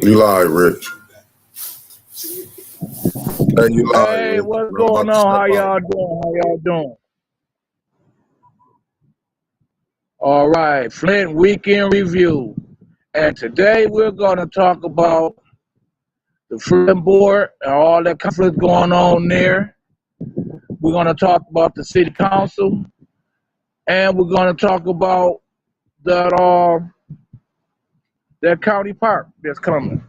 You live, Rich. Hey, you live, Hey, Rich. what's I'm going about to on? step How out. y'all doing? How y'all doing? All right, Flint Weekend Review. And today we're going to talk about the Flint board and all that conflict going on there. We're going to talk about the city council, and we're going to talk about that county park that's coming.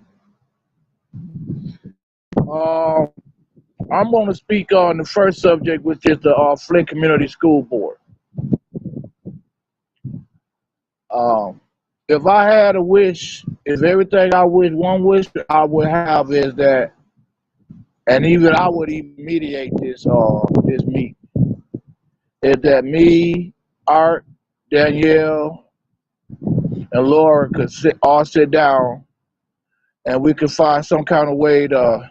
Uh, I'm going to speak on the first subject, which is the Flint Community School Board. Um, if I had a wish, if everything I wish, one wish I would have is that, and even I would even mediate this meet, is that me, Art, Danielle, and Laura could all sit down and we could find some kind of way to,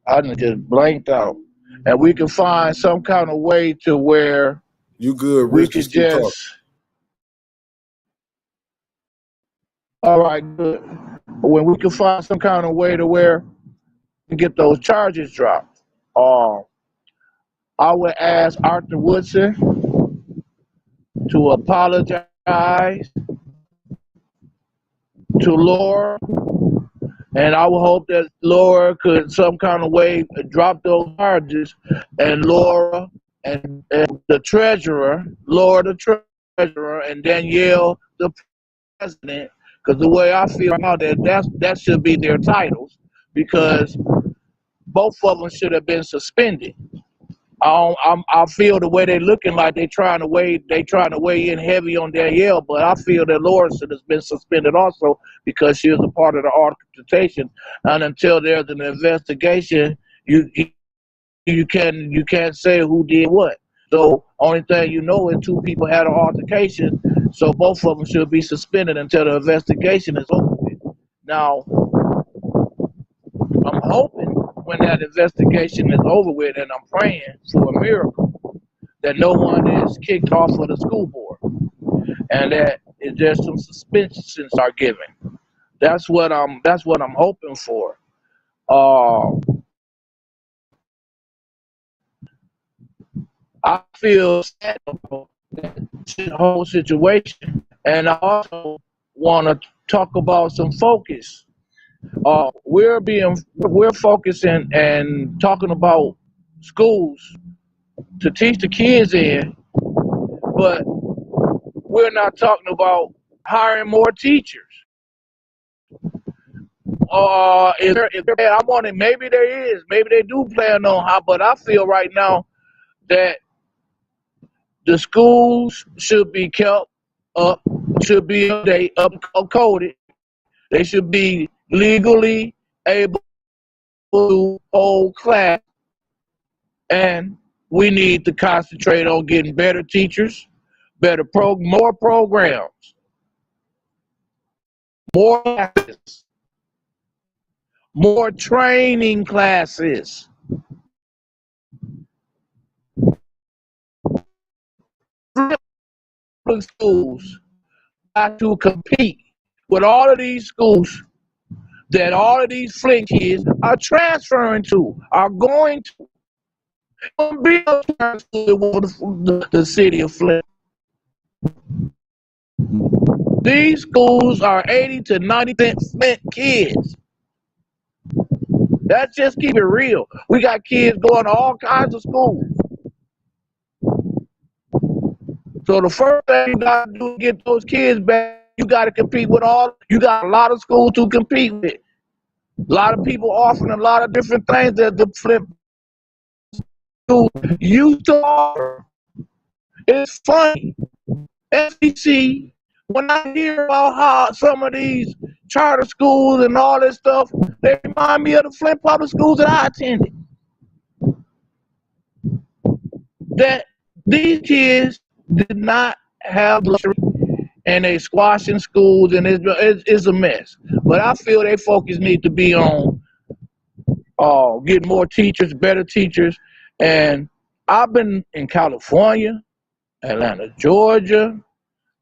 I done just blanked out, and we could find some kind of way to where You good, we Rich? could Just keep talking. just, all right, good. When we could find some kind of way to where we get those charges dropped. Uh, I would ask Arthur Woodson to apologize to Laura, and I would hope that Laura could some kind of way drop those charges, and Laura and the treasurer, Laura the treasurer, and Danielle the president, because the way I feel now that should be their titles, because both of them should have been suspended. I feel the way they looking like they trying to weigh in heavy on Danielle, but I feel that Lawrence has been suspended also because she was a part of the altercation. And until there's an investigation, you can't say who did what. So only thing you know is two people had an altercation, so both of them should be suspended until the investigation is over with. Now, I'm hoping when that investigation is over with, and I'm praying for a miracle, that no one is kicked off of the school board, and that there's some suspensions are given. That's what I'm hoping for. Uh, I feel sad about that whole situation, and I also want to talk about some focus. We're focusing and talking about schools to teach the kids in, but we're not talking about hiring more teachers. I want it. Maybe there is. Maybe they do plan on how. But I feel right now that the schools should be kept up, should be up coded. They should be legally able to hold class, and we need to concentrate on getting better teachers, more programs, more classes, more training classes. Public schools got to compete with all of these schools that all of these Flint kids are transferring to, are going to. Be the city of Flint. These schools are 80 to 90% Flint kids. Let's just keep it real. We got kids going to all kinds of schools. So the first thing you got to do to get those kids back, you got to compete with you got a lot of schools to compete with. A lot of people offering a lot of different things that the Flint school used to offer. It's funny. SEC, when I hear about how some of these charter schools and all this stuff, they remind me of the Flint public schools that I attended. That these kids did not have luxury, and they squashing schools, and it's a mess. But I feel their focus needs to be on getting more teachers, better teachers. And I've been in California, Atlanta, Georgia,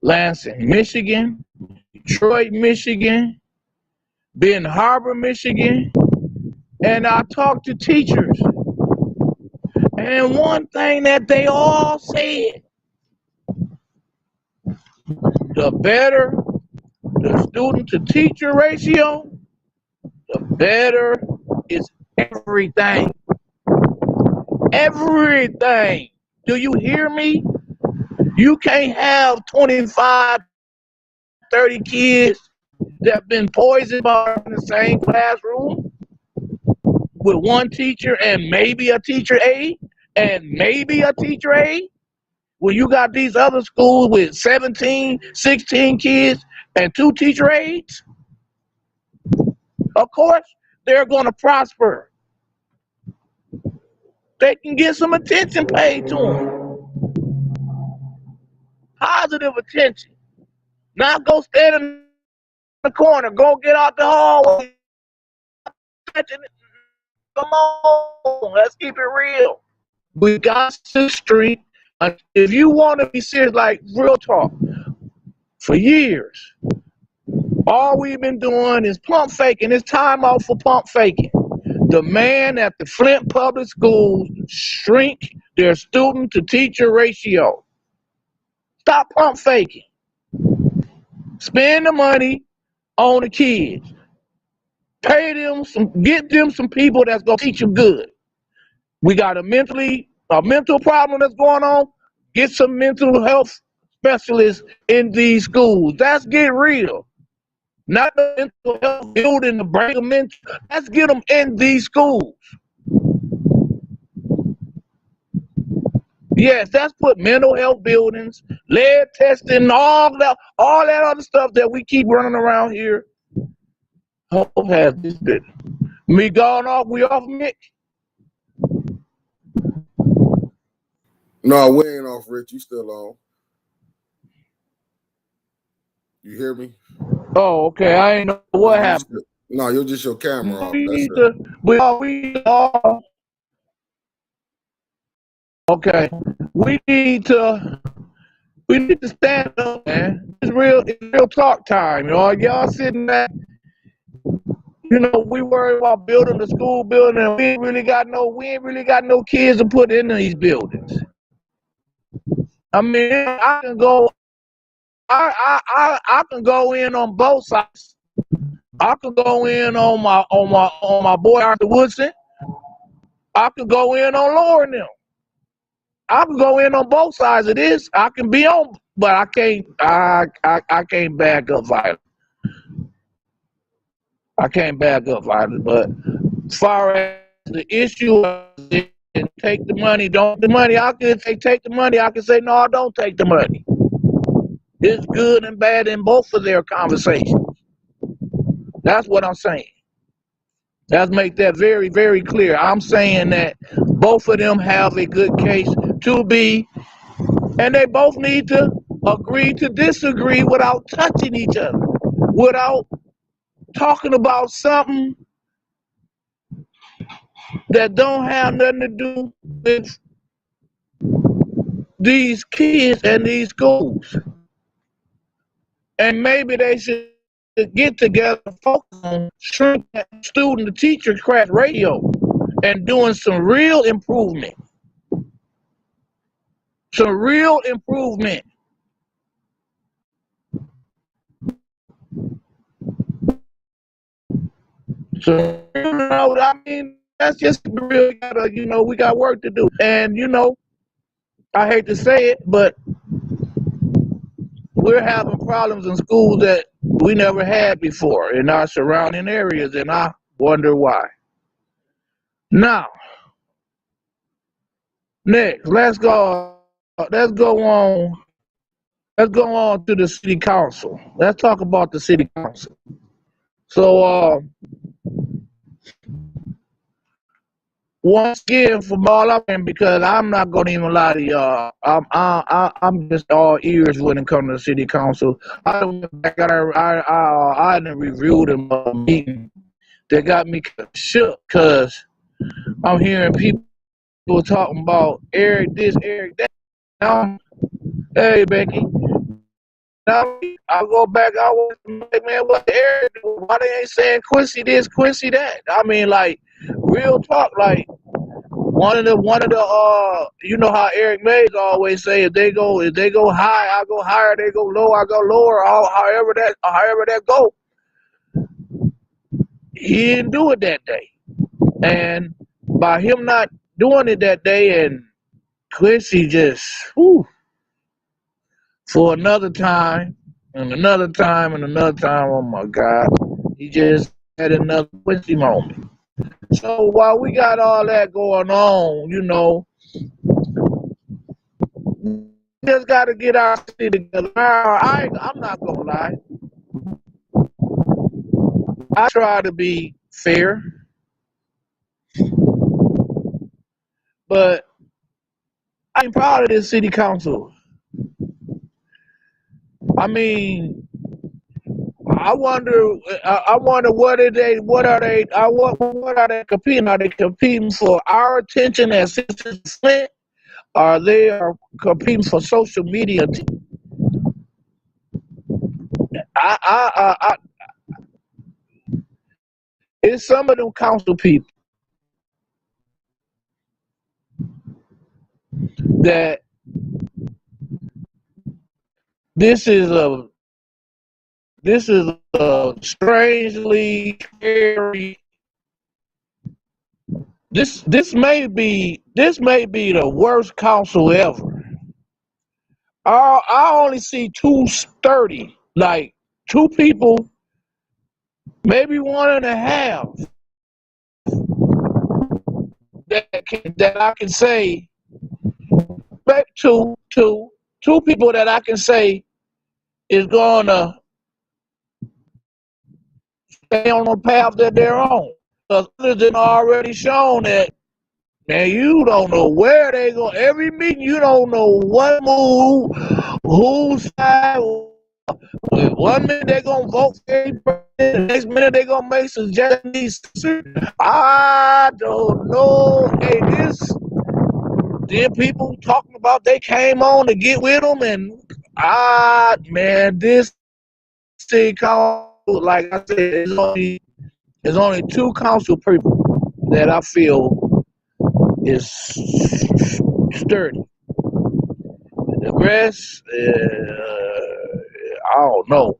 Lansing, Michigan, Detroit, Michigan, Benton Harbor, Michigan, and I talked to teachers. And one thing that they all said, the better the student to teacher ratio, the better is everything. Everything. Do you hear me? You can't have 25, 30 kids that have been poisoned by in the same classroom with one teacher and maybe a teacher aide and maybe a teacher aide. When you got these other schools with 17, 16 kids and 2 teacher aides, of course, they're going to prosper. They can get some attention paid to them. Positive attention. Not go stand in the corner. Go get out the hallway. Come on. Let's keep it real. We got to street. If you want to be serious, like real talk, for years, all we've been doing is pump faking. It's time out for pump faking. The man at the Flint public schools shrink their student to teacher ratio. Stop pump faking. Spend the money on the kids. Pay them get them some people that's gonna teach them good. We got a mental problem that's going on. Get some mental health specialists in these schools. Let's get real. Not the mental health building to bring them in. Let's get them in these schools. Yes, let's put mental health buildings, lead testing, all that other stuff that we keep running around here. Hope has this bit. Me gone off, we off, Mick? No, we ain't off, Rich. You still on. You hear me? Oh, okay. I ain't know what happened. No, you're just your camera off. Okay. We need to stand up, man. It's real talk time, y'all sitting there. We worry about building the school building, and we ain't really got no kids to put in these buildings. I mean, I can go in on both sides. I can go in on my boy Arthur Woodson. I can go in on Lauren them. I can go in on both sides of this. I can be on, but I can't back up violence. I can't back up violence. But as far as the issue of take the money, don't the money, I can say take the money. I can say no, don't take the money. It's good and bad in both of their conversations. That's what I'm saying. Let's make that very, very clear. I'm saying that both of them have a good case to be, and they both need to agree to disagree without touching each other, without talking about something that don't have nothing to do with these kids and these schools. And maybe they should get together and focus on shrinking that student to teacher crash ratio and doing some real improvement. Some real improvement. So, I mean, that's just real. We got work to do. And, I hate to say it, but we're having problems in schools that we never had before in our surrounding areas, and I wonder why. Now, next, let's go on to the city council. Let's talk about the city council. So, once again, from all of them, because I'm not gonna even lie to y'all, I'm just all ears when it comes to the city council. I done reviewed a meeting that got me shook because I'm hearing people talking about Eric this, Eric that. Hey, Becky, Now I'll go back. I was like, man, what Eric? Why they ain't saying Quincy this, Quincy that? I mean, like real talk. Like one of the you know how Eric Mays always say, if they go high, I go higher. They go low, I go lower. However that go. He didn't do it that day, and by him not doing it that day, and Quincy just for another time and another time and another time. Oh my God, he just had another Quincy moment. So while we got all that going on, you know, we just got to get our city together. I'm not gonna lie. I try to be fair, but I'm proud of this city council. I mean, I wonder what are they competing? Are they competing for our attention as citizens of Flint? Or they are competing for social media? I it's some of them council people that this is a strangely scary. This may be the worst council ever. I only see 230, like two people, maybe one and a half that I can say, maybe two people that I can say is gonna stay on the path that they're on. Because others have already shown that, man, you don't know where they go. Every meeting, you don't know what move, whose side. One minute they're gonna vote for a president, the next minute they're gonna make suggestions. I don't know. Hey, then people talking about they came on to get with them, and man, this city council, like I said, there's only two council people that I feel is sturdy. The rest, I don't know.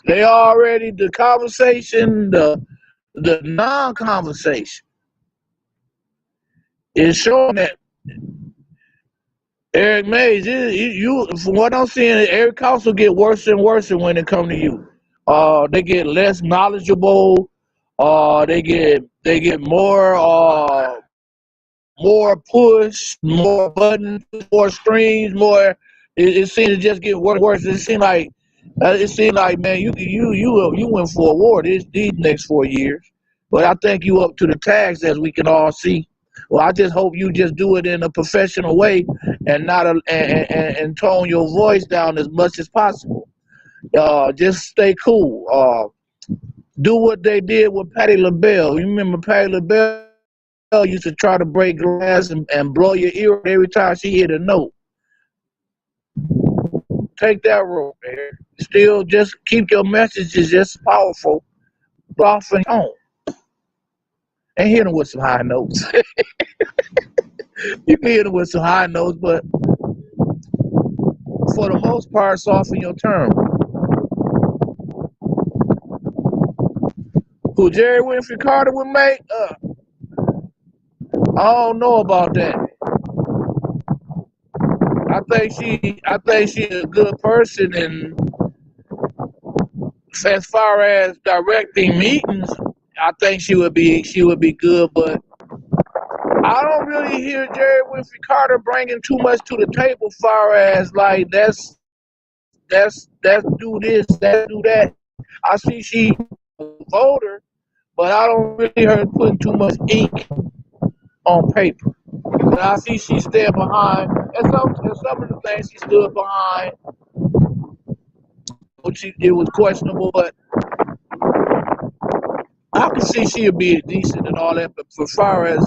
They already, the conversation, the non-conversation is showing that Eric Mays, you from what I'm seeing, every council get worse and worse when it comes to you. They get less knowledgeable. They get more push, more buttons, more screens, more. It seems to just get worse and worse. It seems like, man, you went for a war these next 4 years, but I think you up to the task, as we can all see. Well, I just hope you just do it in a professional way and not and tone your voice down as much as possible. Just stay cool. Do what they did with Patti LaBelle. You remember Patti LaBelle used to try to break glass and blow your ear every time she hit a note. Take that road, man. Still, just keep your messages just powerful, off and on, and hit them with some high notes. You can hit them with some high notes, but for the most part, soften your term. Who Jerry Winfrey Carter would make? I don't know about that. I think she's a good person, and as far as directing meetings, I think she would be good. But I don't really hear Jerry Winfrey Carter bringing too much to the table, as far as like that's do this, that do that. I see she a voter, but I don't really hear her putting too much ink on paper. But I see she stand behind, and some of the things she stood behind, which it was questionable, but I can see she'll be decent and all that. But as far as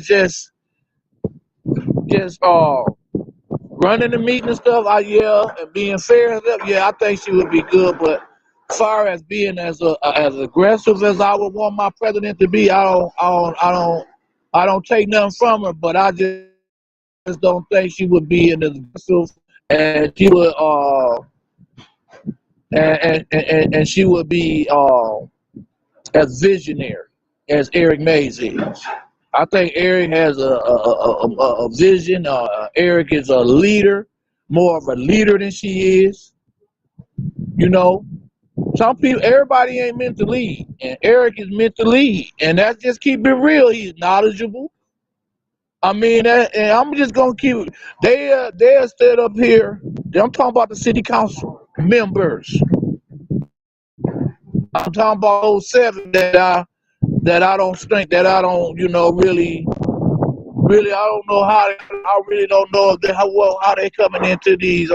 just running the meeting and stuff, and being fair and stuff, I think she would be good. But as far as being as aggressive as I would want my president to be, I don't take nothing from her. But I just don't think she would be as aggressive, and she would and she would be as visionary as Eric Mays is. I think Eric has a vision. Eric is a leader, more of a leader than she is. You know, some people, everybody ain't meant to lead, and Eric is meant to lead, and that's just keep it real. He's knowledgeable. I mean, and I'm just gonna keep. They'll stand up here. I'm talking about the city council members. I'm talking about those 7 that I don't think that I don't really I don't know how I really don't know if how they coming into these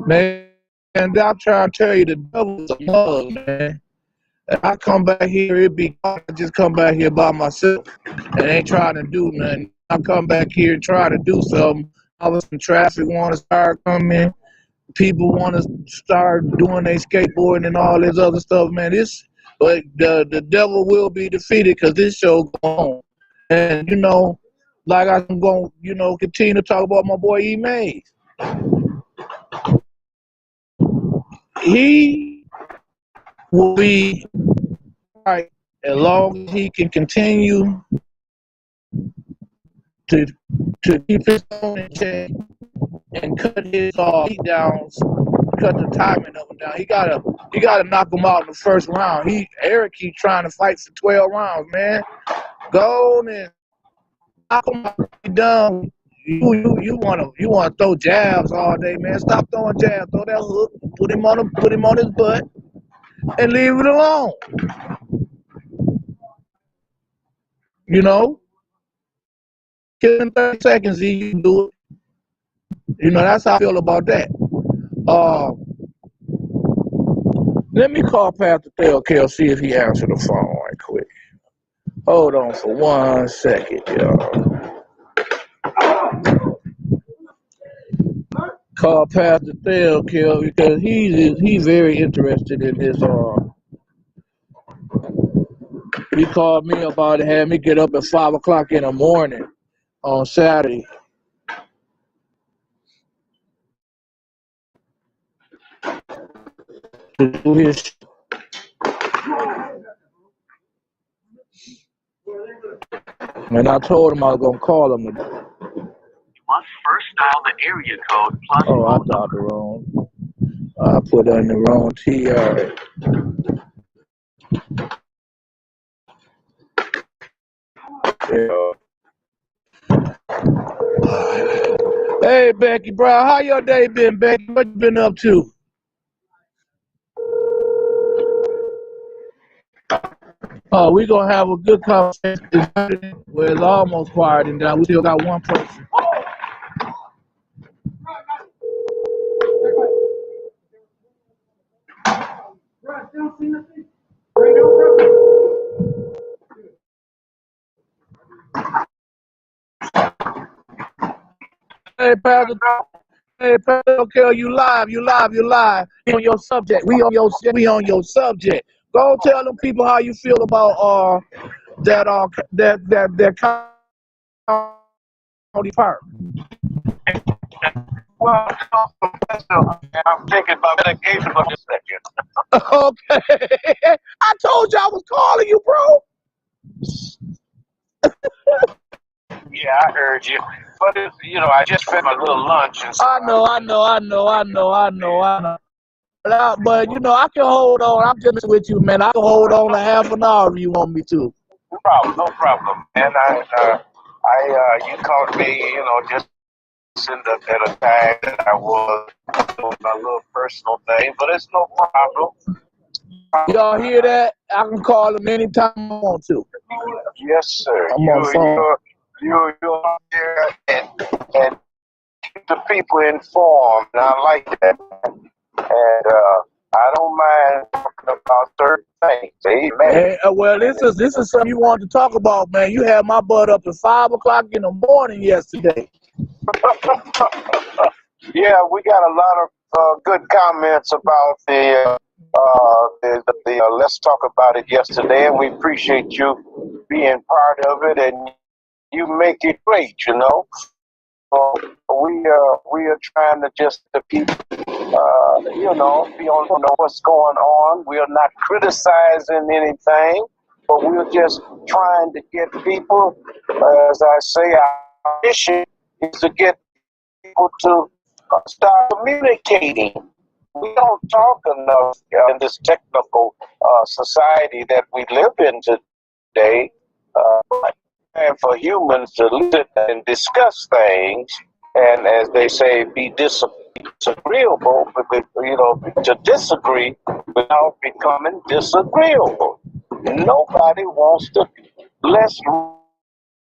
man. And I'm trying to tell you, the devil's a mug, man. If I come back here, I just come back here by myself and ain't trying to do nothing. I come back here and try to do something. All of a sudden, traffic want to start coming. People want to start doing their skateboarding and all this other stuff, man. But the devil will be defeated because this show goes on. And like I'm going, continue to talk about my boy E. Mays. He will be right as long as he can continue to keep his own in check and cut his beat downs, cut the timing of him down. He gotta knock him out in the first round. Eric keep trying to fight for 12 rounds, man. Go on and knock him out. Be done. You wanna throw jabs all day, man. Stop throwing jabs. Throw that hook. Put him on his butt and leave it alone. Kill him in 30 seconds, you can do it. That's how I feel about that. Let me call Pastor Theo, see if he answered the phone right quick. Hold on for 1 second, y'all. Call Pastor Theo because he's very interested in this. He called me about it, had me get up at 5 o'clock in the morning on Saturday. To do his. And I told him I was gonna call him today. You must first dial the area code plus. Oh, I thought the wrong. I put in the wrong TR. Hey, Becky Brown, how your day been, Becky? What you been up to? We're going to have a good conversation. Well, it's almost quieting down. We still got one person. Hey, Pastor. Hey, Pastor, okay, you live. We on your subject. We on your subject. Go tell them people how you feel about that county park. Well, I'm thinking about medication for this second. Okay. I told you I was calling you, bro. Yeah, I heard you. But I just fed my little lunch. And so I know. But I can hold on. I'm just with you, man. I can hold on to half an hour if you want me to. No problem. And you called me, just at a time that I was doing my little personal thing, but it's no problem. Y'all hear that? I can call him anytime I want to. Yes, sir. I'm on phone. You're here and keep the people informed. And I like that. And I don't mind talking about certain things. Amen. Hey, well, this is something you wanted to talk about, man. You had my butt up at 5 o'clock in the morning yesterday. Yeah, we got a lot of good comments about the Let's Talk About It yesterday, and we appreciate you being part of it, and you make it great, you know. So we are trying to just to keep, you know, we don't know what's going on. We are not criticizing anything, but we're just trying to get people, as I say, our mission is to get people to start communicating. We don't talk enough in this technical society that we live in today. And for humans to listen and discuss things, and as they say, be disagreeable, you know, to disagree without becoming disagreeable. Nobody wants to. Let's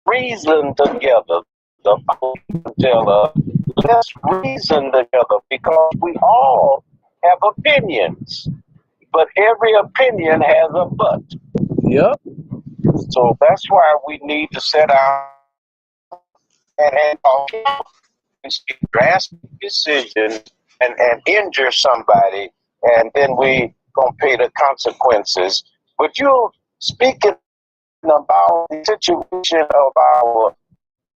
reason together. The Bible tells us, let's reason together, because we all have opinions, but every opinion has a but. Yep. So that's why we need to sit down and talk drastic decisions and injure somebody, and then we gonna pay the consequences. But you speaking about the situation of our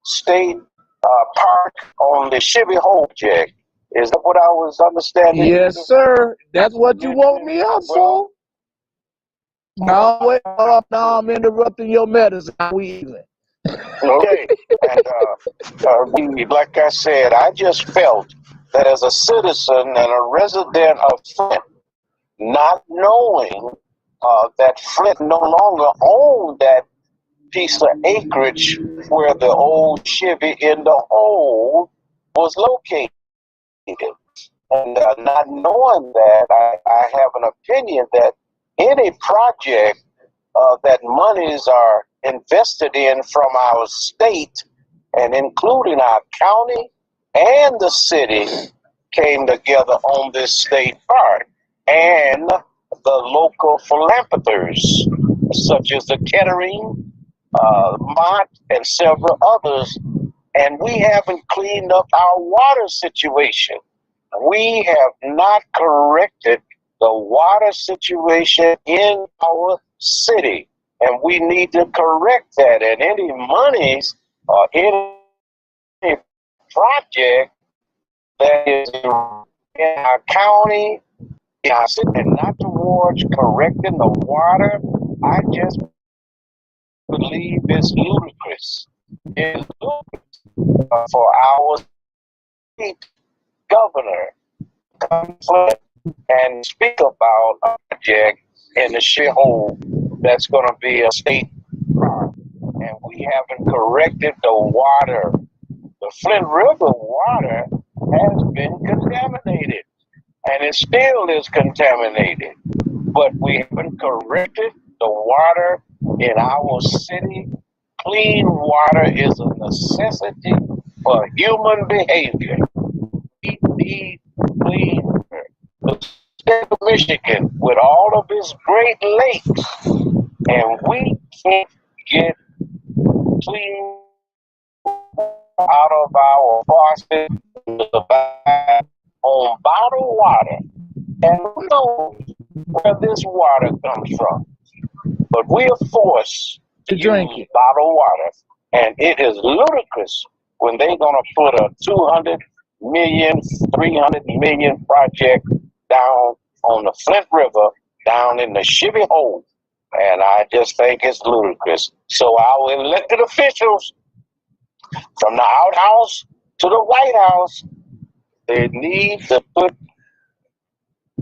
state park on the Chevy Hole project, is that what I was understanding? Yes, sir. That's what you woke me up for. Now, wait, now I'm interrupting your medicine. We even. Okay. And like I said, I just felt that as a citizen and a resident of Flint, not knowing that Flint no longer owned that piece of acreage where the old Chevy in the Hole was located. And not knowing that, I have an opinion that any project that monies are invested in from our state, and including our county and the city, came together on this state park, and the local philanthropists, such as the Kettering, Mott, and several others, and we haven't cleaned up our water situation. We have not corrected the water situation in our city, and we need to correct that. And any monies or any project that is in our county, in our city, and not towards correcting the water, I just believe it's ludicrous. It's ludicrous for our state governor to come forward and speak about a project in the shithole that's going to be a state park, and we haven't corrected the water. The Flint River water has been contaminated, and it still is contaminated, but we haven't corrected the water in our city. Clean water is a necessity for human behavior. We need clean water. The state of Michigan, with all of its Great Lakes, and we can't get clean out of our faucet on bottled water. And who knows where this water comes from? But we are forced to drink it. Bottled water, and it is ludicrous when they're gonna put a 200 million, 300 million project down on the Flint River, down in the Chevy Hole, and I just think it's ludicrous. So our elected officials, from the outhouse to the White House, they need to put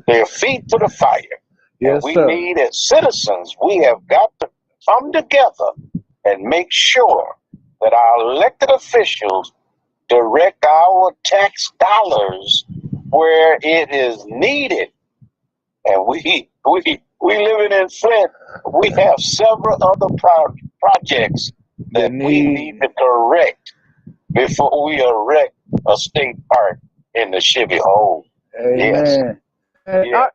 their feet to the fire. Yes, we sir. need, as citizens, we have got to come together and make sure that our elected officials direct our tax dollars where it is needed. And we living in Flint, we have several other projects that we need to correct before we erect a state park in the Chevy Hole. Amen. Yes. And Yeah.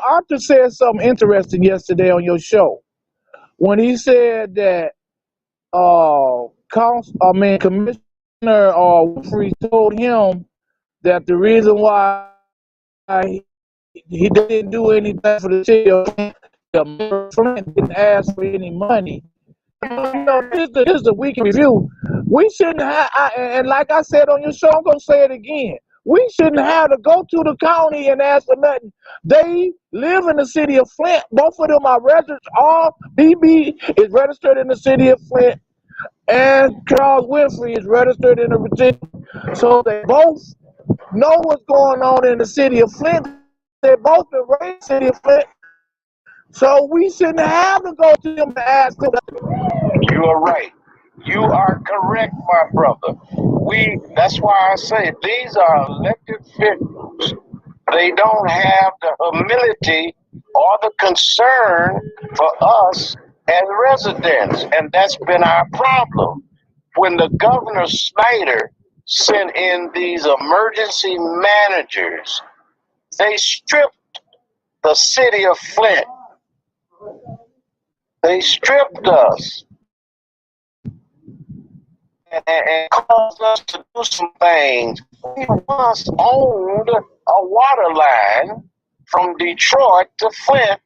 Arthur said something interesting yesterday on your show when he said that Commissioner Winfrey told him that the reason why he didn't do anything for the city of Flint, didn't ask for any money. This is a weekend review. We shouldn't have, and like I said on your show, I'm gonna say it again. We shouldn't have to go to the county and ask for nothing. They live in the city of Flint. Both of them are registered. All BB is registered in the city of Flint, and Charles Winfrey is registered in the Virginia. So they both know what's going on in the city of Flint. They both been raised in the city of Flint. So we shouldn't have to go to them and ask them. You are right. You are correct, my brother. That's why I say these are elected officials. They don't have the humility or the concern for us as residents. And that's been our problem. When the Governor Snyder sent in these emergency managers, they stripped the city of Flint. They stripped us and caused us to do some things. We once owned a water line from Detroit to Flint,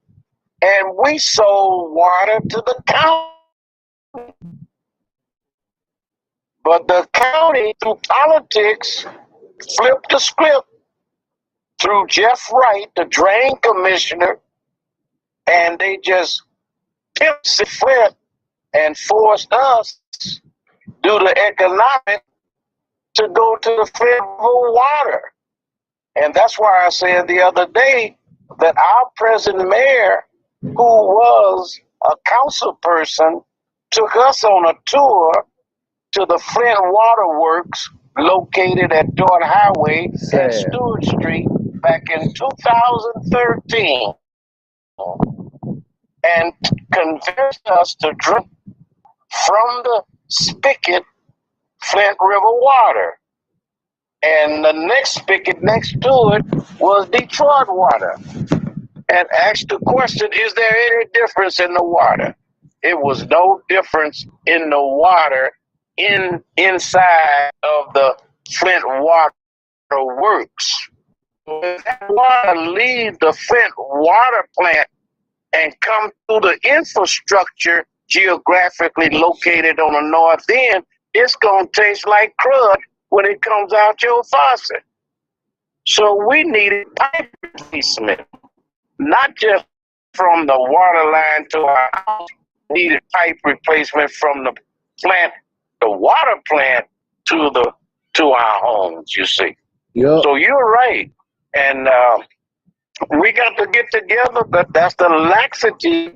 and we sold water to the county. But the county, through politics, flipped the script through Jeff Wright, the drain commissioner, and they just pimped Flint and forced us, due to economic, to go to the Flint water. And that's why I said the other day that our present mayor, who was a council person, took us on a tour to the Flint Water Works located at Dordt Highway and Stewart Street back in 2013 and convinced us to drink from the spigot Flint River water. And the next spigot next to it was Detroit water. And asked the question, is there any difference in the water? It was no difference in the water inside of the Flint Water Works. When that water leaves the Flint water plant and come through the infrastructure geographically located on the north end, it's going to taste like crud when it comes out your faucet. So we needed pipe replacement, not just from the water line to our house. We needed pipe replacement from the plant, the water plant, to our homes, you see. Yep. So you're right. And we got to get together, but that's the laxity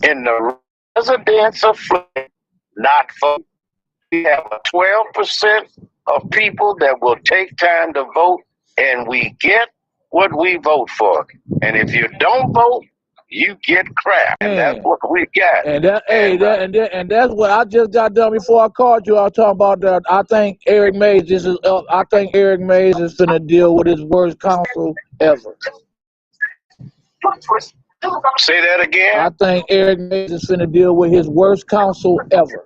in the residents of Flint, not for. We have 12% of people that will take time to vote, and we get what we vote for. And if you don't vote, you get crap. And that's what we got. And that's what I just got done before I called you. I was talking about that. I think Eric Mays is gonna deal with his worst council ever. Say that again. I think Eric Mays is gonna deal with his worst council ever.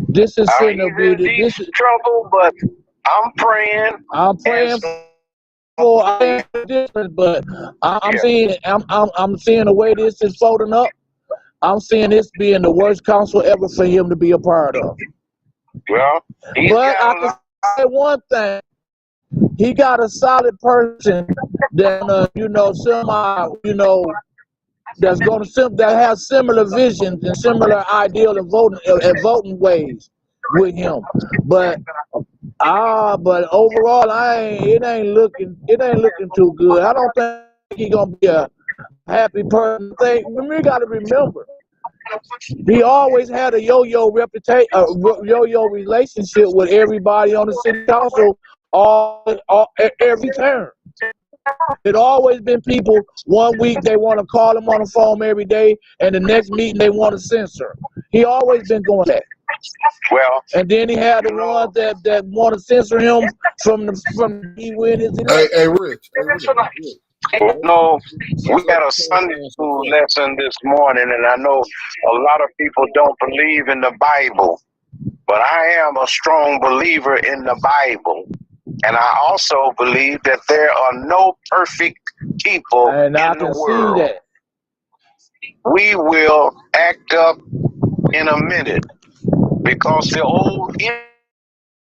This is gonna be this is trouble, but I'm praying. I'm praying for different, but I'm seeing the way this is folding up. I'm seeing this being the worst council ever for him to be a part of. Well, but I can say one thing: he got a solid person that that has similar visions and similar ideal and voting ways with him. But overall, it ain't looking too good. I don't think he's gonna be a happy person. We got to remember, he always had a yo-yo reputation, yo-yo relationship with everybody on the city council, every term. It always been people. 1 week they want to call him on the phone every day, and the next meeting they want to censor him. He always been doing that. Well, and then he had the ones that want to censor him from he win his election. Hey, Rich. No, we had a Sunday school lesson this morning, and I know a lot of people don't believe in the Bible, but I am a strong believer in the Bible. And I also believe that there are no perfect people And I in the can see world. that. We will act up in a minute because the old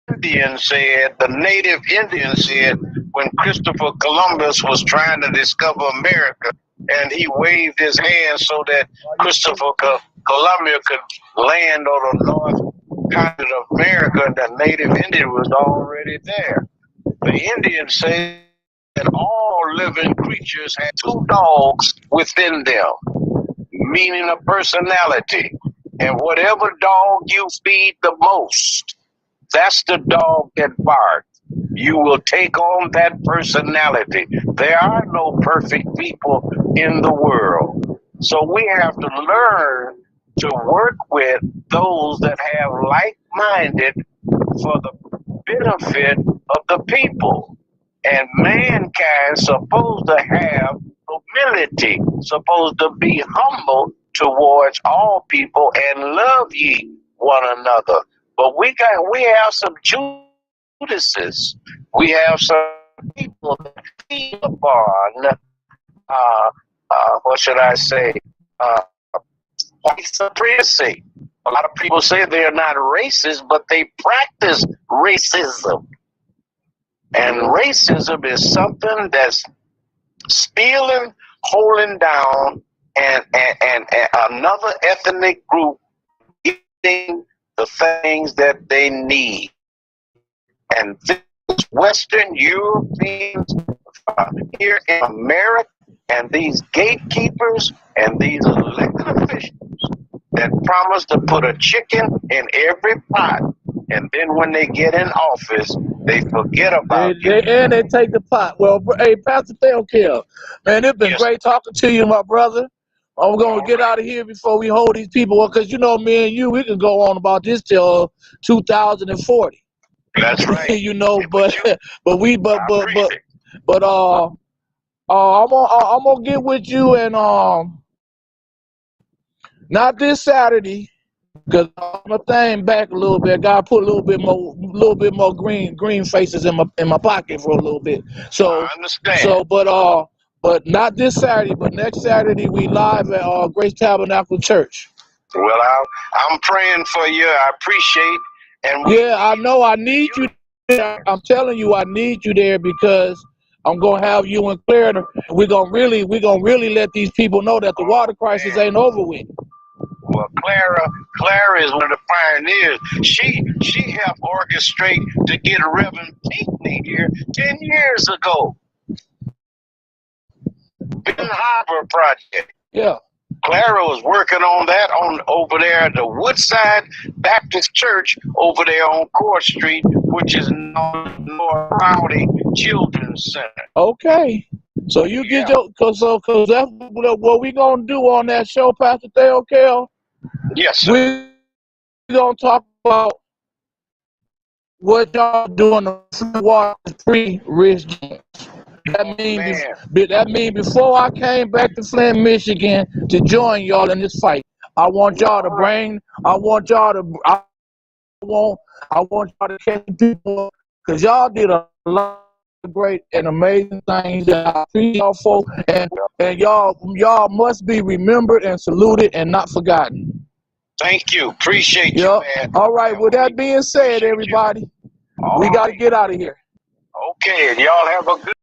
Indian said, the native Indian said, when Christopher Columbus was trying to discover America, and he waved his hand so that Christopher Columbus could land on the north continent of America, and the native Indian was already there. The Indians say that all living creatures have two dogs within them, meaning a personality. And whatever dog you feed the most, that's the dog that barks. You will take on that personality. There are no perfect people in the world. So we have to learn to work with those that have like-minded for the benefit of the people. And mankind supposed to have humility, supposed to be humble towards all people and love ye one another. But we have some Judases. We have some people that feed upon what should I say? White supremacy. A lot of people say they're not racist, but they practice racism. And racism is something that's stealing, holding down, and another ethnic group getting the things that they need. And this Western Europeans here in America, and these gatekeepers and these elected officials that promise to put a chicken in every pot, and then when they get in office, they forget about you. And they take the pot. Well, hey, Pastor Theokel, man, it's been Yes. great talking to you, my brother. I'm going to get out of here before we hold these people up, because, you know, me and you, we can go on about this till 2040. That's right. You know, Hey, but I'm gonna get with you, and not this Saturday, because I'm gonna thing back a little bit. Gotta put a little bit more green faces in my pocket for a little bit. So I understand. but not this Saturday, but next Saturday we live at Grace Tabernacle Church. Well, I'm praying for you. I appreciate. And Yeah, I know. I need you there. I'm telling you, I need you there, because I'm gonna have you and Claire. We're gonna really let these people know that the water crisis ain't over with. Well, Clara is one of the pioneers. She helped orchestrate to get Reverend Pinckney here 10 years ago. Ben Harbor Project. Yeah. Clara was working on that over there at the Woodside Baptist Church over there on Court Street, which is North Rowdy Children's Center. Okay. So you get your cause that's what we gonna do on that show, Pastor Theokel. Yes, sir. We gonna talk about what y'all doing to free water free Rich James. That mean before I came back to Flint, Michigan to join y'all in this fight, I want y'all to catch people, because y'all did a lot of great and amazing things that I appreciate y'all for, and y'all must be remembered and saluted and not forgotten. Thank you. Appreciate you, man. All right, with that being said, everybody, we got to get out of here. Okay, and y'all have a good